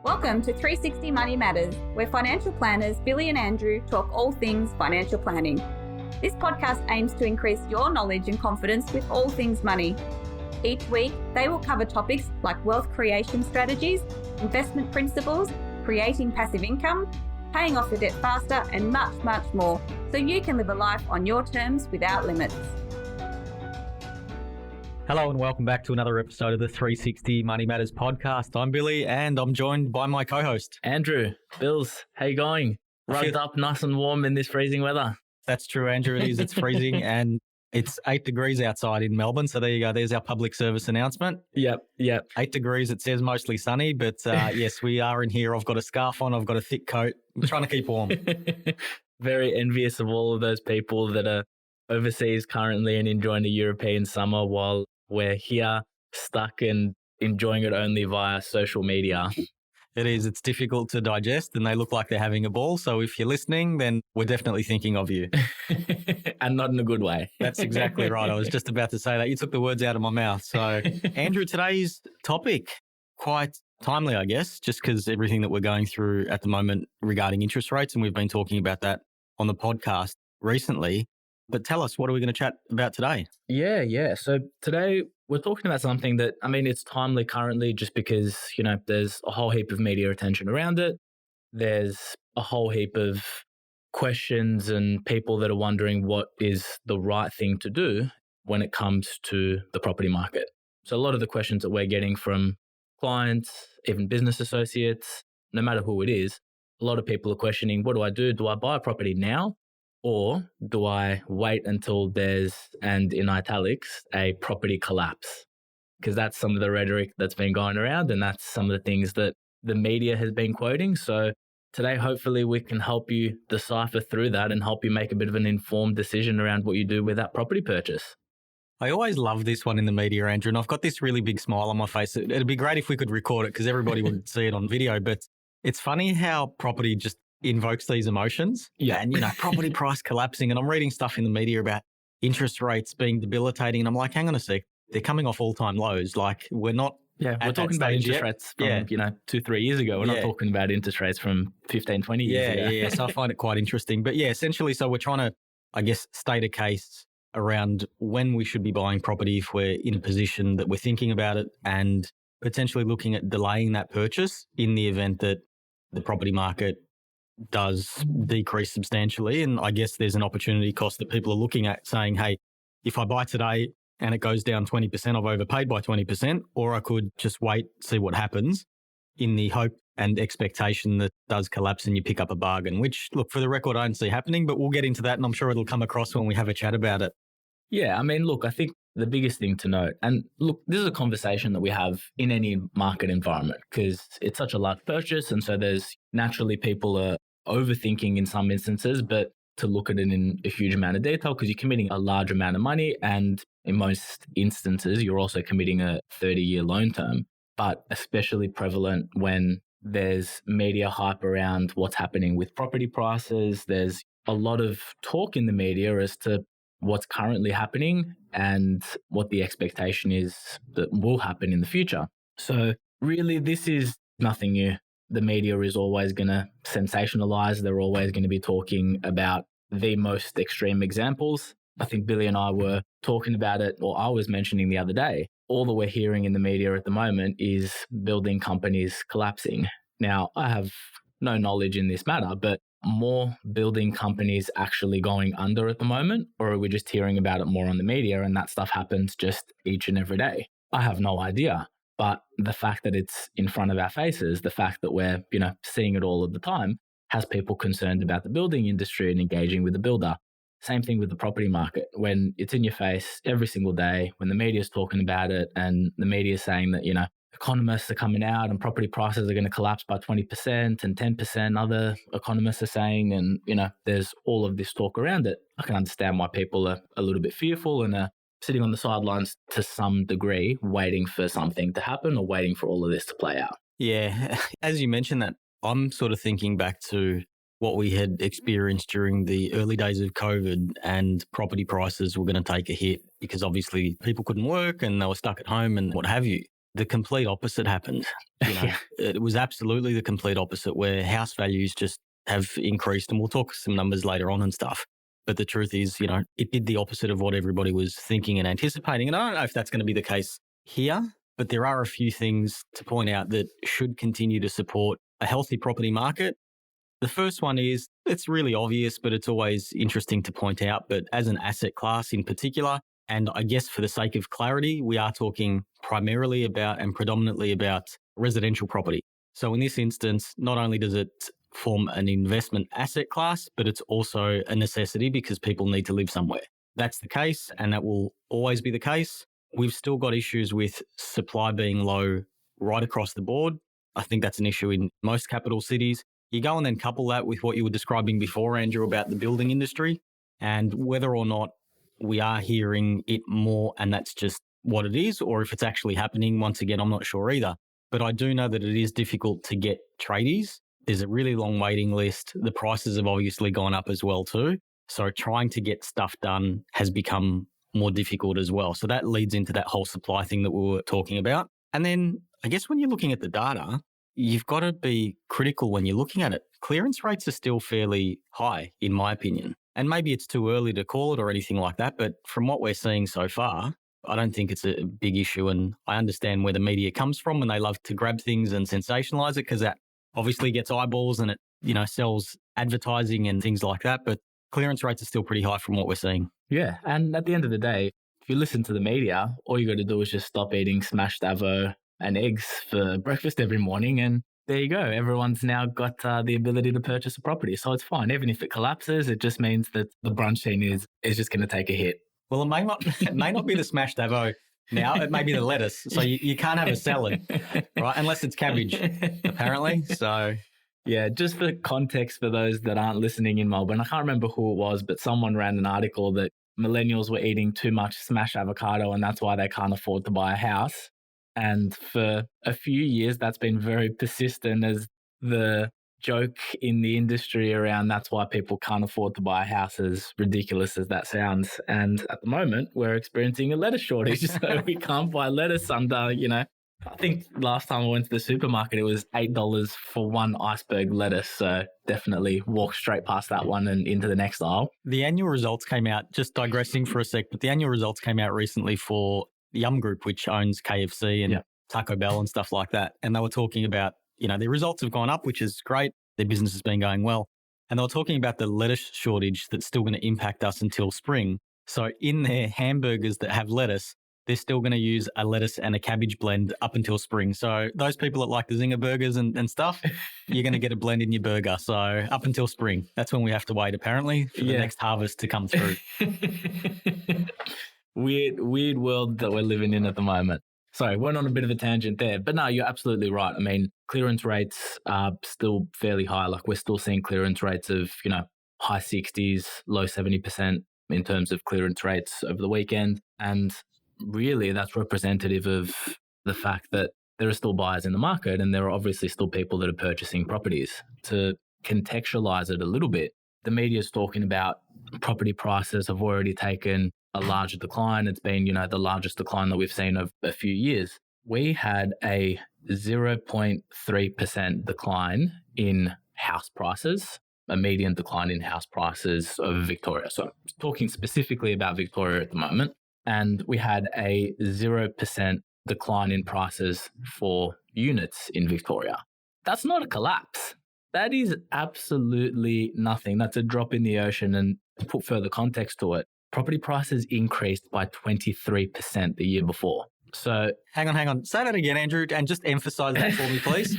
Welcome to 360 Money Matters, where financial planners Billy and Andrew talk all things financial planning. This podcast aims to increase your knowledge and confidence with all things money. Each week, they will cover topics like wealth creation strategies, investment principles, creating passive income, paying off your debt faster, and much, much more, so you can live a life on your terms without limits. Hello and welcome back to another episode of the 360 Money Matters podcast. I'm Billy and I'm joined by my co-host. Andrew. Bills, how you going? Rugged up nice and warm in this freezing weather. That's true, Andrew. It is. It's freezing and it's 8 degrees outside in Melbourne. So there you go. There's our public service announcement. Yep. 8 degrees. It says mostly sunny, but yes, we are in here. I've got a scarf on. I've got a thick coat. I'm trying to keep warm. Very envious of all of those people that are overseas currently and enjoying the European summer while we're here stuck and enjoying it only via social media. It is. It's difficult to digest and they look like they're having a ball. So if you're listening, then we're definitely thinking of you. And not in a good way. That's exactly right. I was just about to say that. You took the words out of my mouth. So Andrew, today's topic, quite timely, I guess, just because everything that we're going through at the moment regarding interest rates, and we've been talking about that on the podcast recently. But tell us, what are we going to chat about today? Yeah. So today we're talking about something that, it's timely currently just because, there's a whole heap of media attention around it. There's a whole heap of questions and people that are wondering what is the right thing to do when it comes to the property market. So a lot of the questions that we're getting from clients, even business associates, no matter who it is, a lot of people are questioning, what do I do? Do I buy a property now? Or do I wait until there's, and in italics, a property collapse? Because that's some of the rhetoric that's been going around and that's some of the things that the media has been quoting. So today, hopefully we can help you decipher through that and help you make a bit of an informed decision around what you do with that property purchase. I always love this one in the media, Andrew, and I've got this really big smile on my face. It'd be great if we could record it because everybody would see it on video, but it's funny how property just invokes these emotions. Yeah. And, property price collapsing. And I'm reading stuff in the media about interest rates being debilitating. And I'm like, hang on a sec. They're coming off all-time lows. Like, we're not. Yeah, we're talking about interest rates from, 2-3 years ago. We're not talking about interest rates from 15, 20 years ago. Yeah. So I find it quite interesting. But yeah, essentially, so we're trying to, I guess, state a case around when we should be buying property if we're in a position that we're thinking about it and potentially looking at delaying that purchase in the event that the property market does decrease substantially. And I guess there's an opportunity cost that people are looking at saying, hey, if I buy today and it goes down 20%, I've overpaid by 20%, or I could just wait, see what happens in the hope and expectation that does collapse and you pick up a bargain, which, look, for the record, I don't see happening, but we'll get into that and I'm sure it'll come across when we have a chat about it. Yeah, I think the biggest thing to note, and look, this is a conversation that we have in any market environment because it's such a large purchase. And so there's naturally people are overthinking in some instances, but to look at it in a huge amount of detail because you're committing a large amount of money. And in most instances, you're also committing a 30-year loan term, but especially prevalent when there's media hype around what's happening with property prices. There's a lot of talk in the media as to what's currently happening and what the expectation is that will happen in the future. So really, this is nothing new. The media is always going to sensationalize. They're always going to be talking about the most extreme examples. I think Billy and I were talking about it, or I was mentioning the other day. All that we're hearing in the media at the moment is building companies collapsing. Now, I have no knowledge in this matter, but more building companies actually going under at the moment, or are we just hearing about it more on the media and that stuff happens just each and every day? I have no idea. But the fact that it's in front of our faces, the fact that we're, seeing it all of the time has people concerned about the building industry and engaging with the builder. Same thing with the property market. When it's in your face every single day, when the media is talking about it and the media is saying that, economists are coming out and property prices are going to collapse by 20% and 10%, other economists are saying, and, there's all of this talk around it. I can understand why people are a little bit fearful and are sitting on the sidelines to some degree, waiting for something to happen or waiting for all of this to play out. Yeah. As you mentioned that, I'm sort of thinking back to what we had experienced during the early days of COVID, and property prices were going to take a hit because obviously people couldn't work and they were stuck at home and what have you. the complete opposite happened. It was absolutely the complete opposite, where house values just have increased, and we'll talk some numbers later on and stuff. But the truth is, it did the opposite of what everybody was thinking and anticipating. And I don't know if that's going to be the case here, but there are a few things to point out that should continue to support a healthy property market. The first one is, it's really obvious, but it's always interesting to point out, but as an asset class in particular, and I guess for the sake of clarity, we are talking primarily about and predominantly about residential property. So in this instance, not only does it form an investment asset class, but it's also a necessity because people need to live somewhere. That's the case, and that will always be the case. We've still got issues with supply being low right across the board. I think that's an issue in most capital cities. You go and then couple that with what you were describing before, Andrew, about the building industry, and whether or not we are hearing it more and that's just what it is, or if it's actually happening, once again, I'm not sure either. But I do know that it is difficult to get tradies. There's a really long waiting list. The prices have obviously gone up as well too. So trying to get stuff done has become more difficult as well. So that leads into that whole supply thing that we were talking about. And then I guess when you're looking at the data, you've got to be critical when you're looking at it. Clearance rates are still fairly high, in my opinion. And maybe it's too early to call it or anything like that. But from what we're seeing so far, I don't think it's a big issue. And I understand where the media comes from when they love to grab things and sensationalize it, because that obviously gets eyeballs and it, sells advertising and things like that. But clearance rates are still pretty high from what we're seeing. Yeah. And at the end of the day, if you listen to the media, all you got to do is just stop eating smashed avo and eggs for breakfast every morning. And there you go. Everyone's now got the ability to purchase a property. So it's fine. Even if it collapses, it just means that the brunch scene is just going to take a hit. Well, it may not be the smashed avo now. It may be the lettuce. So you can't have a salad, right? Unless it's cabbage, apparently. So yeah, just for context for those that aren't listening in Melbourne, I can't remember who it was, but someone ran an article that millennials were eating too much smashed avocado and that's why they can't afford to buy a house. And for a few years, that's been very persistent as the joke in the industry around that's why people can't afford to buy a house, as ridiculous as that sounds. And at the moment, we're experiencing a lettuce shortage, so we can't buy lettuce under, I think last time I went to the supermarket, it was $8 for one iceberg lettuce. So definitely walk straight past that one and into the next aisle. The annual results came out, just digressing for a sec, but the annual results came out recently for the Yum Group, which owns KFC and Taco Bell and stuff like that. And they were talking about, their results have gone up, which is great. Their business has been going well. And they were talking about the lettuce shortage that's still going to impact us until spring. So in their hamburgers that have lettuce, they're still going to use a lettuce and a cabbage blend up until spring. So those people that like the zinger burgers and stuff, you're going to get a blend in your burger. So up until spring, that's when we have to wait, apparently, for the next harvest to come through. Weird world that we're living in at the moment. Sorry, went on a bit of a tangent there. But no, you're absolutely right. I mean, clearance rates are still fairly high. Like we're still seeing clearance rates of, high 60s, low 70% in terms of clearance rates over the weekend. And really that's representative of the fact that there are still buyers in the market and there are obviously still people that are purchasing properties. To contextualize it a little bit, the media is talking about property prices have already taken a larger decline. It's been, the largest decline that we've seen of a few years. We had a 0.3% decline in house prices, a median decline in house prices over Victoria. So I'm talking specifically about Victoria at the moment. And we had a 0% decline in prices for units in Victoria. That's not a collapse. That is absolutely nothing. That's a drop in the ocean. And to put further context to it, property prices increased by 23% the year before. So hang on. Say that again, Andrew, and just emphasize that for me, please.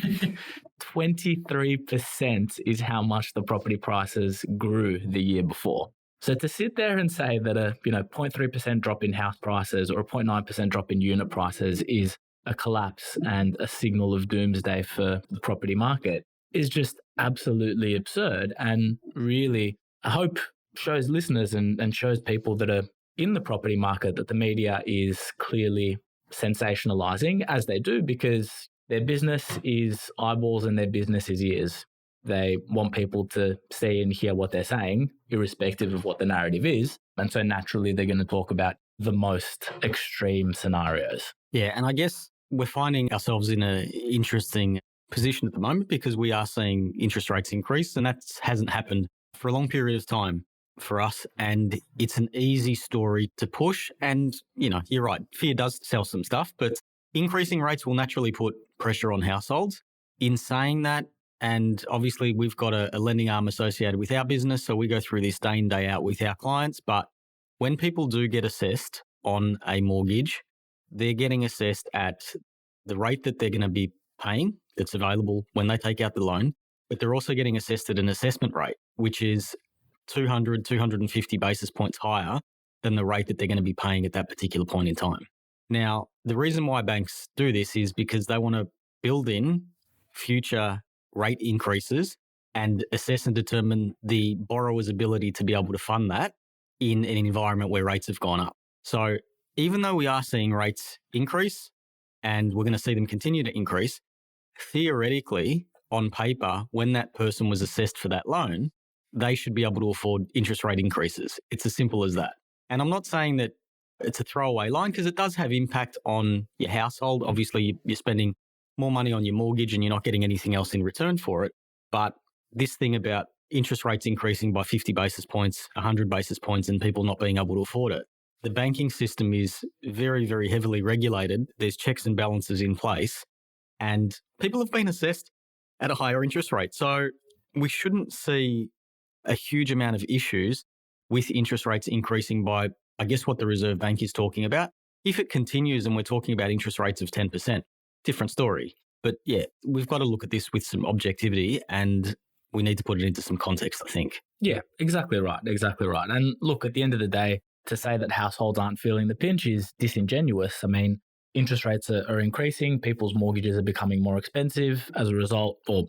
23% is how much the property prices grew the year before. So to sit there and say that a 0.3% drop in house prices or a 0.9% drop in unit prices is a collapse and a signal of doomsday for the property market is just absolutely absurd. And really, I hope shows listeners and shows people that are in the property market that the media is clearly sensationalizing, as they do, because their business is eyeballs and their business is ears. They want people to see and hear what they're saying, irrespective of what the narrative is. And so naturally, they're going to talk about the most extreme scenarios. Yeah. And I guess we're finding ourselves in an interesting position at the moment because we are seeing interest rates increase, and that hasn't happened for a long period of time for us. And it's an easy story to push. And, you're right, fear does sell some stuff, but increasing rates will naturally put pressure on households. In saying that, and obviously we've got a lending arm associated with our business, so we go through this day in, day out with our clients. But when people do get assessed on a mortgage, they're getting assessed at the rate that they're going to be paying that's available when they take out the loan, but they're also getting assessed at an assessment rate, which is 250 basis points higher than the rate that they're going to be paying at that particular point in time. Now, the reason why banks do this is because they want to build in future rate increases and assess and determine the borrower's ability to be able to fund that in an environment where rates have gone up. So even though we are seeing rates increase and we're going to see them continue to increase, theoretically, on paper, when that person was assessed for that loan, they should be able to afford interest rate increases. It's as simple as that. And I'm not saying that it's a throwaway line because it does have impact on your household. Obviously, you're spending more money on your mortgage and you're not getting anything else in return for it. But this thing about interest rates increasing by 50 basis points, 100 basis points, and people not being able to afford it, the banking system is very, very heavily regulated. There's checks and balances in place, and people have been assessed at a higher interest rate. So we shouldn't see a huge amount of issues with interest rates increasing by, I guess, what the Reserve Bank is talking about. If it continues and we're talking about interest rates of 10%, different story. But yeah, we've got to look at this with some objectivity and we need to put it into some context, I think. Yeah, exactly right. Exactly right. And look, at the end of the day, to say that households aren't feeling the pinch is disingenuous. I mean, interest rates are increasing, people's mortgages are becoming more expensive as a result, or,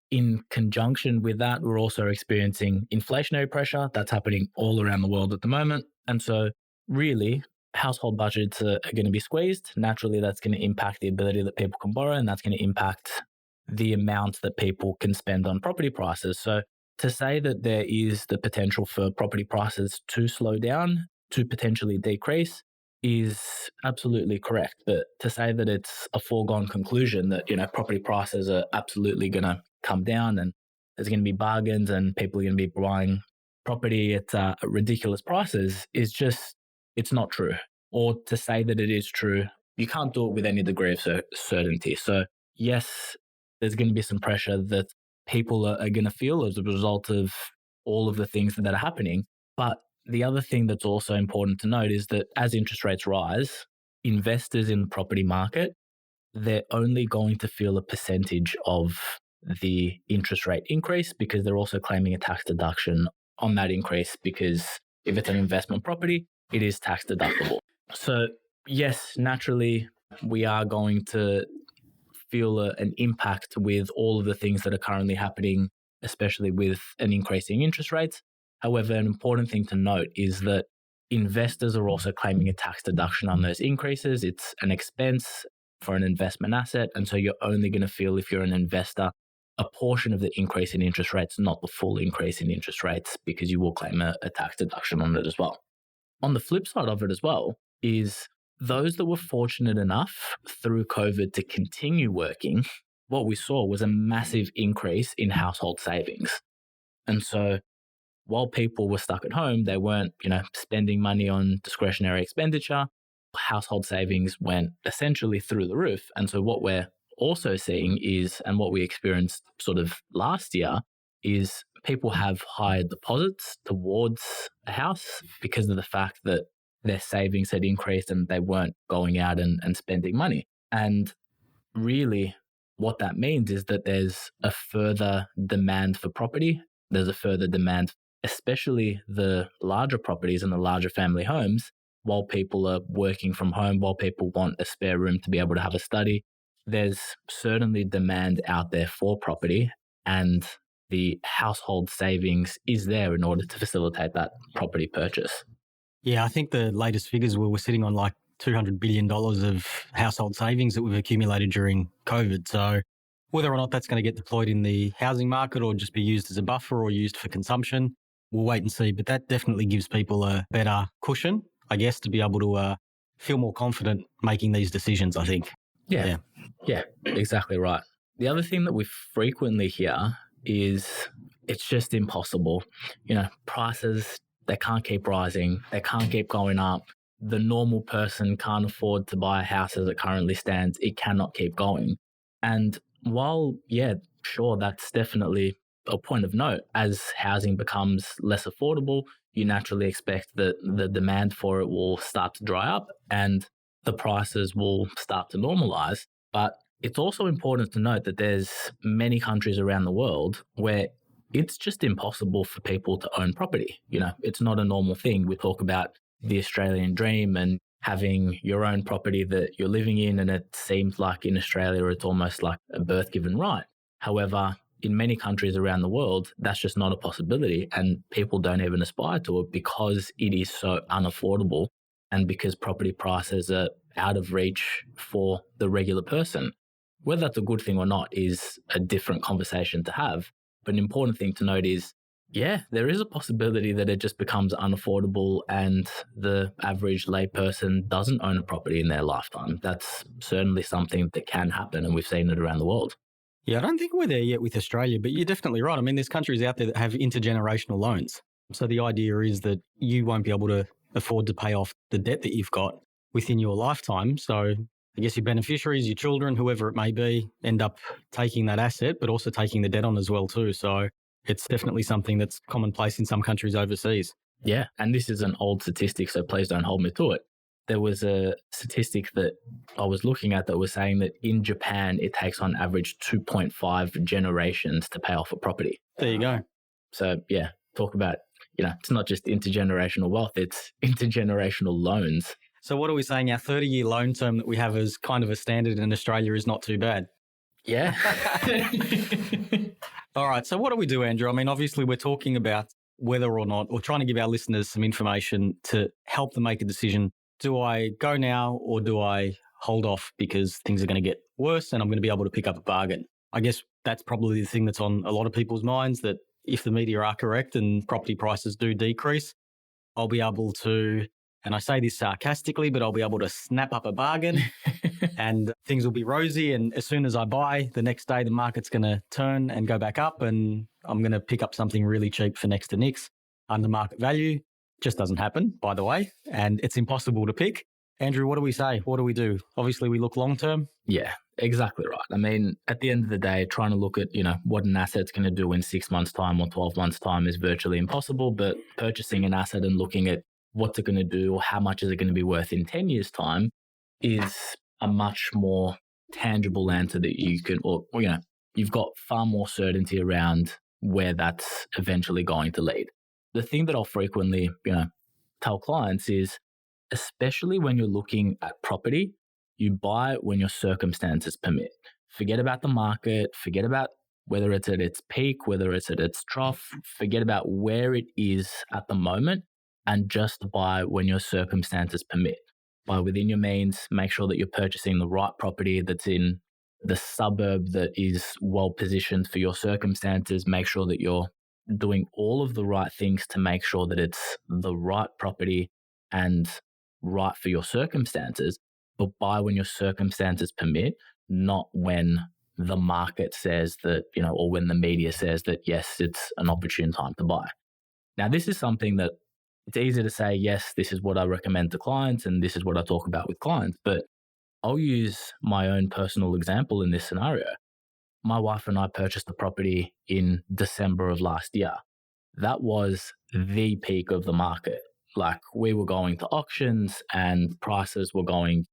in conjunction with that, we're also experiencing inflationary pressure that's happening all around the world at the moment. And so really, household budgets are going to be squeezed. Naturally, that's going to impact the ability that people can borrow, and that's going to impact the amount that people can spend on property prices. So to say that there is the potential for property prices to slow down, to potentially decrease, is absolutely correct. But to say that it's a foregone conclusion that, property prices are absolutely going to come down and there's going to be bargains and people are going to be buying property at ridiculous prices is just, it's not true. Or to say that it is true, you can't do it with any degree of certainty. So yes, there's going to be some pressure that people are going to feel as a result of all of the things that are happening. But the other thing that's also important to note is that as interest rates rise, investors in the property market, they're only going to feel a percentage of the interest rate increase because they're also claiming a tax deduction on that increase, because if it's an investment property, it is tax deductible. So yes, naturally, we are going to feel an impact with all of the things that are currently happening, especially with an increasing interest rates. However, an important thing to note is that investors are also claiming a tax deduction on those increases. It's an expense for an investment asset. And so you're only going to feel, if you're an investor, a portion of the increase in interest rates, not the full increase in interest rates, because you will claim a tax deduction on it as well. On the flip side of it as well is those that were fortunate enough through COVID to continue working, what we saw was a massive increase in household savings. And so while people were stuck at home, they weren't, spending money on discretionary expenditure. Household savings went essentially through the roof. And so what we're also seeing is, and what we experienced sort of last year, is people have higher deposits towards a house because of the fact that their savings had increased and they weren't going out and spending money. And really what that means is that there's a further demand for property. There's a further demand, especially the larger properties and the larger family homes, while people are working from home, while people want a spare room to be able to have a study. There's certainly demand out there for property, and the household savings is there in order to facilitate that property purchase. Yeah, I think the latest figures we're sitting on like $200 billion of household savings that we've accumulated during COVID. So whether or not that's going to get deployed in the housing market or just be used as a buffer or used for consumption, we'll wait and see. But that definitely gives people a better cushion, I guess, to be able to feel more confident making these decisions, I think. Yeah, exactly right. The other thing that we frequently hear is it's just impossible. Prices, they can't keep rising. They can't keep going up. The normal person can't afford to buy a house as it currently stands. It cannot keep going. And while, sure, that's definitely a point of note. As housing becomes less affordable, you naturally expect that the demand for it will start to dry up and the prices will start to normalize. But it's also important to note that there's many countries around the world where it's just impossible for people to own property. It's not a normal thing. We talk about the Australian dream and having your own property that you're living in, and it seems like in Australia it's almost like a birth given right. However, in many countries around the world, that's just not a possibility, and people don't even aspire to it because it is so unaffordable and because property prices are out of reach for the regular person. Whether that's a good thing or not is a different conversation to have. But an important thing to note is, there is a possibility that it just becomes unaffordable and the average layperson doesn't own a property in their lifetime. That's certainly something that can happen, and we've seen it around the world. Yeah, I don't think we're there yet with Australia, but you're definitely right. I mean, there's countries out there that have intergenerational loans. So the idea is that you won't be able to afford to pay off the debt that you've got within your lifetime. So I guess your beneficiaries, your children, whoever it may be, end up taking that asset, but also taking the debt on as well too. So it's definitely something that's commonplace in some countries overseas. Yeah, and this is an old statistic, so please don't hold me to it. There was a statistic that I was looking at that was saying that in Japan, it takes on average 2.5 generations to pay off a property. There you go. So talk about, it's not just intergenerational wealth, it's intergenerational loans. So what are we saying? Our 30-year loan term that we have as kind of a standard in Australia is not too bad. Yeah. All right. So what do we do, Andrew? I mean, obviously we're talking about whether or not, or trying to give our listeners some information to help them make a decision. Do I go now or do I hold off because things are going to get worse and I'm going to be able to pick up a bargain? I guess that's probably the thing that's on a lot of people's minds, that if the media are correct and property prices do decrease, I'll be able to, and I say this sarcastically, but I'll be able to snap up a bargain and things will be rosy. And as soon as I buy, the next day the market's going to turn and go back up and I'm going to pick up something really cheap for next to nix under market value. Just doesn't happen, by the way, and it's impossible to pick. Andrew, what do we say? What do we do? Obviously, we look long-term. Yeah, exactly right. I mean, at the end of the day, trying to look at, what an asset's going to do in 6 months' time or 12 months' time is virtually impossible, but purchasing an asset and looking at what's it going to do or how much is it going to be worth in 10 years' time is a much more tangible answer that you can, you've got far more certainty around where that's eventually going to lead. The thing that I'll frequently, tell clients is, especially when you're looking at property, you buy when your circumstances permit. Forget about the market, forget about whether it's at its peak, whether it's at its trough, forget about where it is at the moment and just buy when your circumstances permit. Buy within your means, make sure that you're purchasing the right property that's in the suburb that is well positioned for your circumstances, make sure that you're doing all of the right things to make sure that it's the right property and right for your circumstances, but buy when your circumstances permit, not when the market says that, or when the media says that, yes, it's an opportune time to buy. Now, this is something that it's easy to say, yes, this is what I recommend to clients and this is what I talk about with clients, but I'll use my own personal example in this scenario. My wife and I purchased the property in December of last year. That was the peak of the market. Like, we were going to auctions and prices were going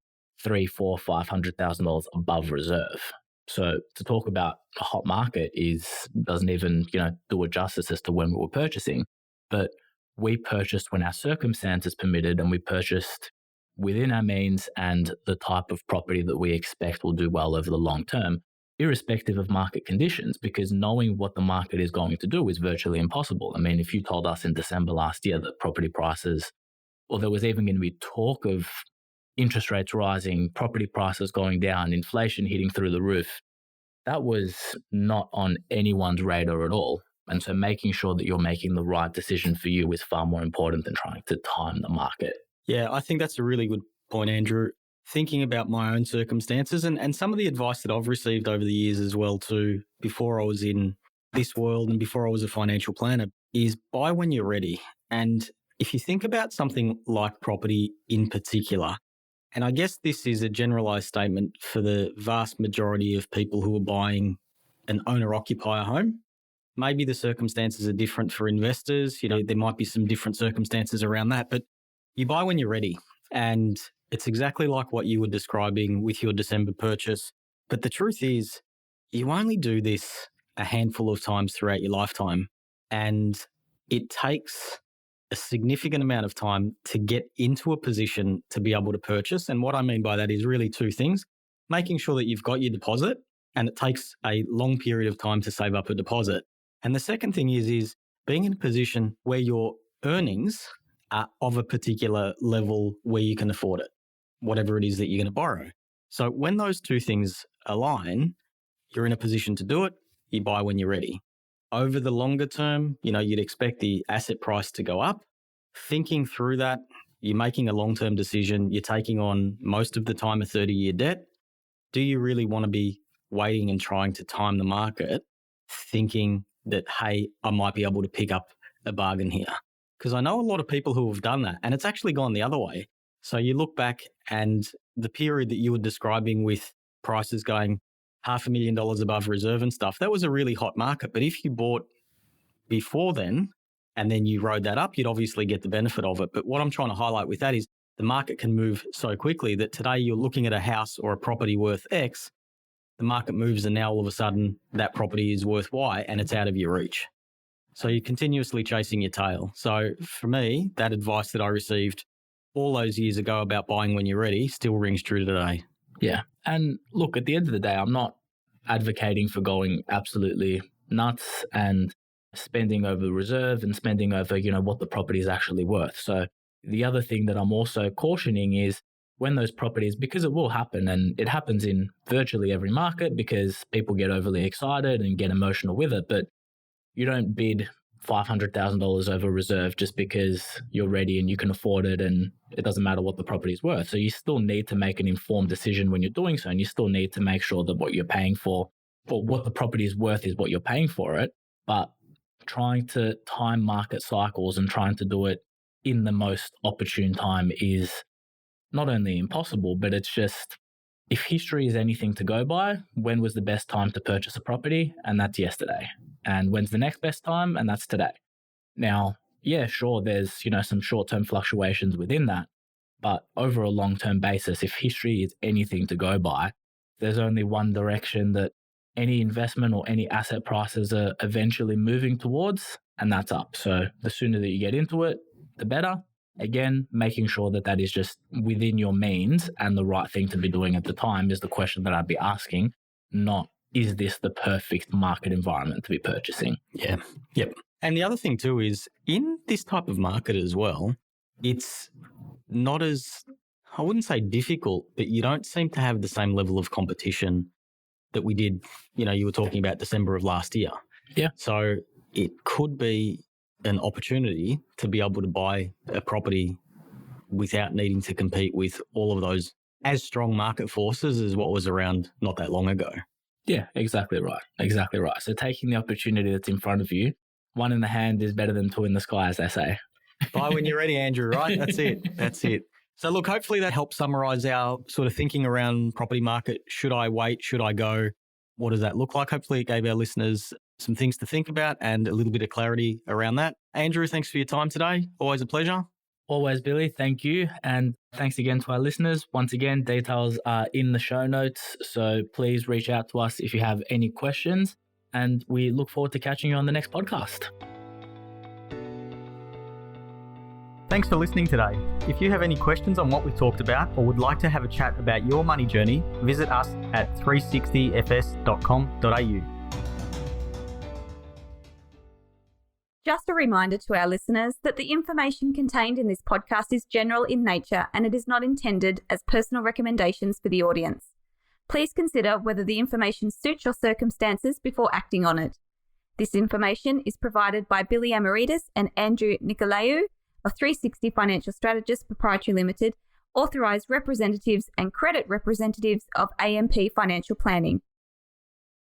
$300,000, $400,000, $500,000 above reserve. So to talk about a hot market doesn't even, do a justice as to when we were purchasing. But we purchased when our circumstances permitted, and we purchased within our means and the type of property that we expect will do well over the long term, irrespective of market conditions, because knowing what the market is going to do is virtually impossible. I mean, if you told us in December last year that property prices, or there was even going to be talk of interest rates rising, property prices going down, inflation hitting through the roof, that was not on anyone's radar at all. And so making sure that you're making the right decision for you is far more important than trying to time the market. Yeah, I think that's a really good point, Andrew. thinking about my own circumstances and some of the advice that I've received over the years as well too, before I was in this world and before I was a financial planner, is buy when you're ready. And if you think about something like property in particular, and I guess this is a generalized statement for the vast majority of people who are buying an owner-occupier home. Maybe the circumstances are different for investors. There might be some different circumstances around that, but you buy when you're ready. And it's exactly like what you were describing with your December purchase. But the truth is, you only do this a handful of times throughout your lifetime. And it takes a significant amount of time to get into a position to be able to purchase. And what I mean by that is really two things: making sure that you've got your deposit, and it takes a long period of time to save up a deposit. And the second thing is being in a position where your earnings are of a particular level where you can afford it, whatever it is that you're going to borrow. So when those two things align, you're in a position to do it. You buy when you're ready. Over the longer term, you'd expect the asset price to go up. Thinking through that, you're making a long-term decision. You're taking on most of the time a 30-year debt. Do you really want to be waiting and trying to time the market, thinking that, hey, I might be able to pick up a bargain here? Because I know a lot of people who have done that, and it's actually gone the other way. So you look back, and the period that you were describing with prices going $500,000 above reserve and stuff, that was a really hot market. But if you bought before then and then you rode that up, you'd obviously get the benefit of it. But what I'm trying to highlight with that is the market can move so quickly that today you're looking at a house or a property worth X, the market moves and now all of a sudden that property is worth Y and it's out of your reach. So you're continuously chasing your tail. So for me, that advice that I received all those years ago about buying when you're ready still rings true today. Yeah. And look, at the end of the day, I'm not advocating for going absolutely nuts and spending over reserve and spending over, what the property is actually worth. So the other thing that I'm also cautioning is when those properties, because it will happen, and it happens in virtually every market because people get overly excited and get emotional with it, but you don't bid $500,000 over reserve just because you're ready and you can afford it and it doesn't matter what the property is worth. So you still need to make an informed decision when you're doing so, and you still need to make sure that what you're paying for, or what the property is worth, is what you're paying for it. But trying to time market cycles and trying to do it in the most opportune time is not only impossible, but it's just, if history is anything to go by, when was the best time to purchase a property? And that's yesterday. And when's the next best time? And that's today. Now, yeah, sure, there's, some short-term fluctuations within that. But over a long-term basis, if history is anything to go by, there's only one direction that any investment or any asset prices are eventually moving towards, and that's up. So the sooner that you get into it, the better. Again, making sure that that is just within your means and the right thing to be doing at the time is the question that I'd be asking, not, is this the perfect market environment to be purchasing? Yeah. Yep. And the other thing too is, in this type of market as well, it's not as, I wouldn't say difficult, but you don't seem to have the same level of competition that we did, you were talking about December of last year. Yeah. So it could be an opportunity to be able to buy a property without needing to compete with all of those as strong market forces as what was around not that long ago. Yeah, exactly right. Exactly right. So taking the opportunity that's in front of you, one in the hand is better than two in the sky, as they say. Buy when you're ready, Andrew, right? That's it. That's it. So look, hopefully that helps summarize our sort of thinking around property market. Should I wait? Should I go? What does that look like? Hopefully it gave our listeners some things to think about and a little bit of clarity around that. Andrew, thanks for your time today. Always a pleasure. Always, Billy. Thank you. And thanks again to our listeners. Once again, details are in the show notes. So please reach out to us if you have any questions. And we look forward to catching you on the next podcast. Thanks for listening today. If you have any questions on what we talked about or would like to have a chat about your money journey, visit us at 360fs.com.au. Just a reminder to our listeners that the information contained in this podcast is general in nature and it is not intended as personal recommendations for the audience. Please consider whether the information suits your circumstances before acting on it. This information is provided by Billy Amiridis and Andrew Nicolaou of 360 Financial Strategists Pty Ltd authorised representatives and credit representatives of AMP Financial Planning.